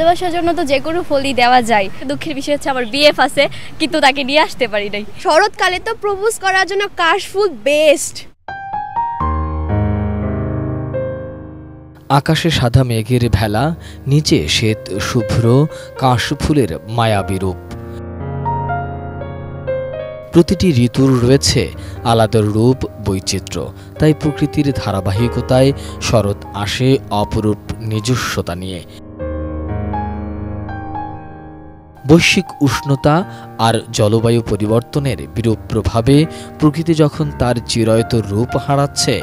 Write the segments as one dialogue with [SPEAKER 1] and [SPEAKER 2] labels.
[SPEAKER 1] ভালোবাসার জন্য তো যে কোনো ফলই দেওয়া যায়। দুঃখের বিষয় হচ্ছে আমার বিএফ আছে, কিন্তু তাকে নিয়ে আসতে পারি নাই।
[SPEAKER 2] শরৎকালে তো প্রপোজ করার জন্য কাশফুল বেস্ট।
[SPEAKER 3] আকাশে সাদা মেঘের ভেলা, নিচে শ্বেত শুভ্র কাশফুলের মায়াবী রূপ। প্রতিটি ঋতুর রয়েছে আলাদা রূপ বৈচিত্র্য, তাই প্রকৃতির ধারাবাহিকতায় শরৎ আসে অপরূপ নিজস্বতা নিয়ে। বৈশ্বিক উষ্ণতা আর জলবায়ু পরিবর্তনের বিরূপ প্রভাবে প্রকৃতি যখন তার চিরায়ত রূপ হারাচ্ছে,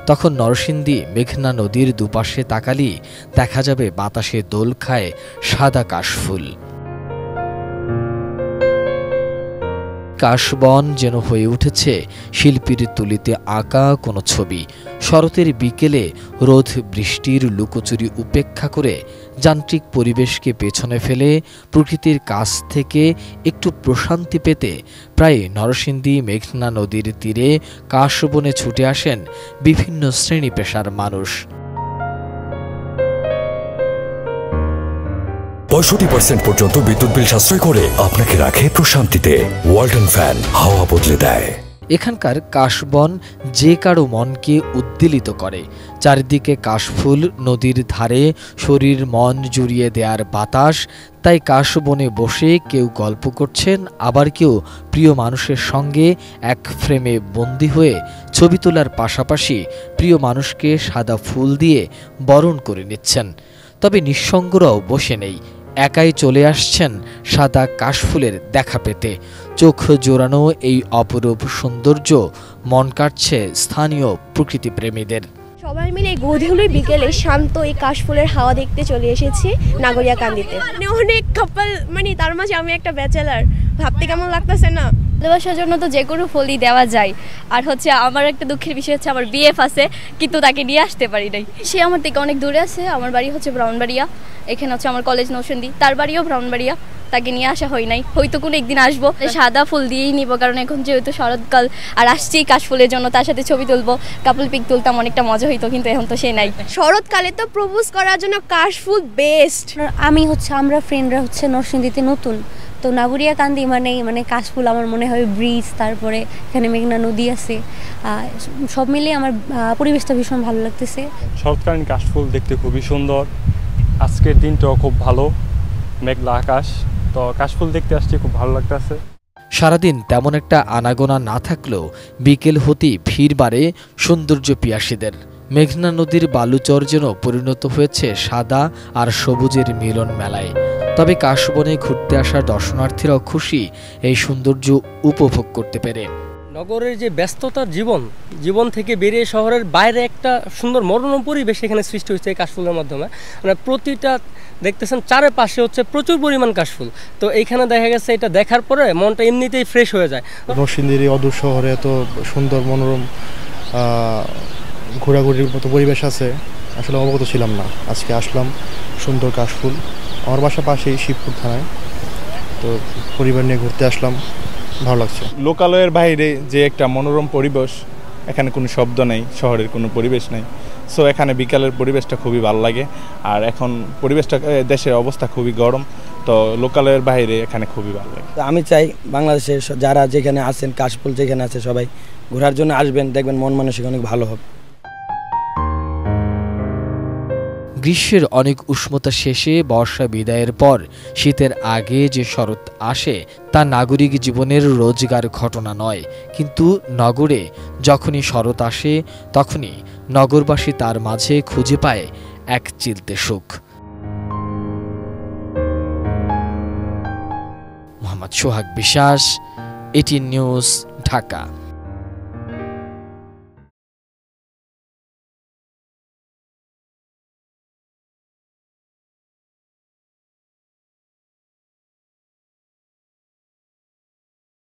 [SPEAKER 3] তখন নরসিংদী মেঘনা নদীর দুপাশে তাকালেই দেখা যাবে বাতাসে দোল খায় সাদা কাশফুল। কাশবন যেন হয়ে উঠেছে শিল্পীর তুলিতে আঁকা কোনো ছবি। শরতের বিকেলে রোদ বৃষ্টির লুকোচুরি উপেক্ষা করে যান্ত্রিক পরিবেশকে পেছনে ফেলে প্রকৃতির কাছ থেকে একটু প্রশান্তি পেতে প্রায় নরসিংদী মেঘনা নদীর তীরে কাশবনে ছুটে আসেন বিভিন্ন শ্রেণী পেশার মানুষ।
[SPEAKER 4] 65% পর্যন্ত বিদ্যুৎ বিল সাশ্রয় করে আপনাকে রাখে প্রশান্তিতে। ওয়ালটন ফ্যান হাওয়া বদলে দেয়।
[SPEAKER 3] এখানকার কাশবন যে কারো মনকে উদ্বেলিত করে। চারিদিকে কাশফুল, নদীর ধারে শরীর মন জুড়িয়ে দেয়ার বাতাস। তাই কাশবনে বসে কেউ গল্প করছেন, আবার কেউ প্রিয় মানুষের সঙ্গে এক ফ্রেমে বন্দী হয়ে ছবি তোলার পাশাপাশি প্রিয় মানুষকে সাদা ফুল দিয়ে বরণ করে নিচ্ছেন। তবে নিঃসঙ্গরাও বসে নেই, একাই চলে আসছেন সাদা কাশফুলের দেখা পেতে। চোখ জোড়ানো এই অপরূপ সৌন্দর্য মন কাটছে স্থানীয় প্রকৃতিপ্রেমীদের।
[SPEAKER 2] সবাই মিলে গধূলির বিকেলে শান্ত এই কাশফুলের হাওয়া দেখতে চলে এসেছি নাগরিয়াকান্দিতে। অনেক কাপল, তার মাঝে আমি একটা ব্যাচেলার। ভাবতে কেমন লাগতেছে না?
[SPEAKER 1] ভালোবাসার জন্য তো যে কোনো ফলই দেওয়া যায়। আর হচ্ছে আমার একটা দুঃখের বিষয় হচ্ছে আমার বিএফ আছে, কিন্তু তাকে নিয়ে আসতে পারি নাই। সে আমার থেকে অনেক দূরে আছে। আমার বাড়ি হচ্ছে ব্রাউনবাড়িয়া, এখানে হচ্ছে আমার কলেজ নৌসিন্দি, তার বাড়িও ব্রাউনবাড়িয়া। তাকে নিয়ে আসা হয় নাই, হয়তো কোনো একদিন আসবো। সাদা ফুল দিয়েই নিব, কারণ এখন যেহেতু শরৎকাল আর আসছি কাশফুলের জন্য, তার সাথে ছবি তুলবো, কাপল পিক তুলতাম, অনেকটা মজা হইতো, কিন্তু এখন তো সে নাই।
[SPEAKER 2] শরৎকালে তো প্রপোজ করার জন্য কাশফুল বেস্ট।
[SPEAKER 5] আমরা ফ্রেন্ডরা হচ্ছে নরসিংদীতে নতুন, তো নাগরিয়াকান্দি মানে কাশফুল আমার মনে হয় ব্রিজ, তারপরে এখানে মেঘনা নদী আছে, সব মিলিয়ে আমার পরিবেশটা ভীষণ ভালো লাগতেছে।
[SPEAKER 6] শরৎকালীন কাশফুল দেখতে খুবই সুন্দর। আজকের দিনটাও খুব ভালো, মেঘলা আকাশ, তো কাশফুল দেখতে আসছে, খুব ভালো লাগতেছে।
[SPEAKER 3] সারাদিন তেমন একটা আনাগোনা না থাকলেও বিকেল হতেই ভিড় বাড়ে সৌন্দর্য পিয়াসীদের। মেঘনা নদীর বালুচর যেন পরিণত হয়েছে সাদা আর সবুজের মিলন মেলায়। তবে কাশবনে ঘুরতে আসা দর্শনার্থীরাও খুশি এই সৌন্দর্য উপভোগ করতে পেরে।
[SPEAKER 7] নগরের যে ব্যস্ততার জীবন থেকে বেরিয়ে শহরের বাইরে একটা সুন্দর মনোরম পরিবেশ এখানে সৃষ্টি হয়েছে এই কাশফুলের মাধ্যমে। প্রতিটা দেখতেছেন চারপাশে হচ্ছে প্রচুর পরিমাণ কাশফুল, তো এইখানে দেখা গেছে এটা দেখার পরে মনটা এমনিতেই ফ্রেশ হয়ে যায়।
[SPEAKER 8] নরসিংদীর অদূর শহরে এত সুন্দর মনোরম ঘোরাঘুরির মতো পরিবেশ আছে, আসলে অবগত ছিলাম না। আজকে আসলাম, সুন্দর কাশফুল। আমার বাসা পাশেই শিবপুর থানায়, তো পরিবার নিয়ে ঘুরতে আসলাম, ভালো লাগছে।
[SPEAKER 9] লোকালয়ের বাইরে যে একটা মনোরম পরিবেশ, এখানে কোনো শব্দ নেই, শহরের কোনো পরিবেশ নেই। সো এখানে বিকালের পরিবেশটা খুবই ভালো লাগে। আর এখন পরিবেশটা, দেশের অবস্থা খুবই গরম, তো লোকালয়ের বাইরে এখানে খুবই ভালো লাগে।
[SPEAKER 10] আমি চাই বাংলাদেশের যারা যেখানে আছেন, কাশফুল যেখানে আছে, সবাই ঘোরার জন্য আসবেন, দেখবেন মন মানসিক অনেক ভালো হবে।
[SPEAKER 3] গ্রীষ্মের অনেক উষ্ণতা শেষে বর্ষা বিদায়ের পর শীতের আগে যে শরৎ আসে, তা নাগরিক জীবনের রোজগার ঘটনা নয়, কিন্তু নগরে যখনই শরৎ আসে তখনই নগরবাসী তার মাঝে খুঁজে পায় এক চিলতে সুখ। মোহাম্মদ সোহাগ বিশ্বাস, এটিএন নিউজ, ঢাকা।